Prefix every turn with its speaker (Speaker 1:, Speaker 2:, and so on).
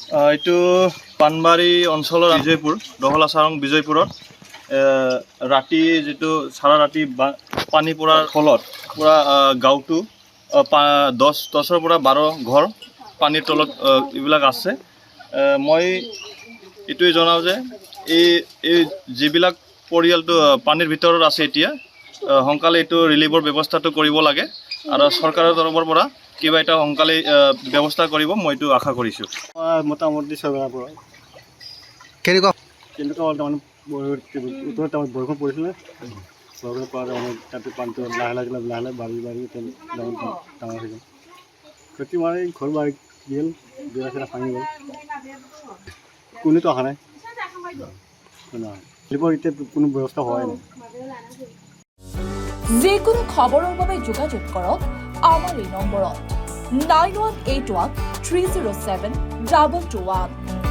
Speaker 1: এইটো পানবাৰী অঞ্চলৰ বিজয়পুৰ দহলা চাৰং বিজয়পুৰত ৰাতি যিটো চাৰা ৰাতি পানী পৰাৰ ফলত পূৰা গাঁৱটো 10ৰ পৰা 12 ঘৰ পানীৰ তলত এইবিলাক আছে। মই এইটোৱে জনাওঁ যে এই যিবিলাক পৰিয়ালটো পানীৰ ভিতৰত আছে এতিয়া সোনকালে এইটো ৰিলিফৰ ব্যৱস্থাটো কৰিব লাগে আৰু চৰকাৰৰ তৰফৰ পৰা কিবা এটা সোনকালে ব্যৱস্থা কৰিব মই এইটো আশা কৰিছোঁ।
Speaker 2: মোটামুটি চৰকাৰৰ পৰা
Speaker 3: কেনেকুৱা
Speaker 2: তাৰমানে বৰষুণ পৰিছিলে, বৰষুণ পৰা তাতে পানীটো লাহে লাহে বাঢ়ি ডাঙৰ হৈ গ'ল। খেতি মাৰি ঘৰ বাৰী গ'ল, বিয়া চিৰা ভাঙি গ'ল, কোনোতো অহা নাই, এতিয়া কোনো ব্যৱস্থা হোৱাই নাই।
Speaker 4: যিকোনো খবৰৰ বাবে যোগাযোগ কৰক আমাৰ এই নম্বৰত 9181 307 221।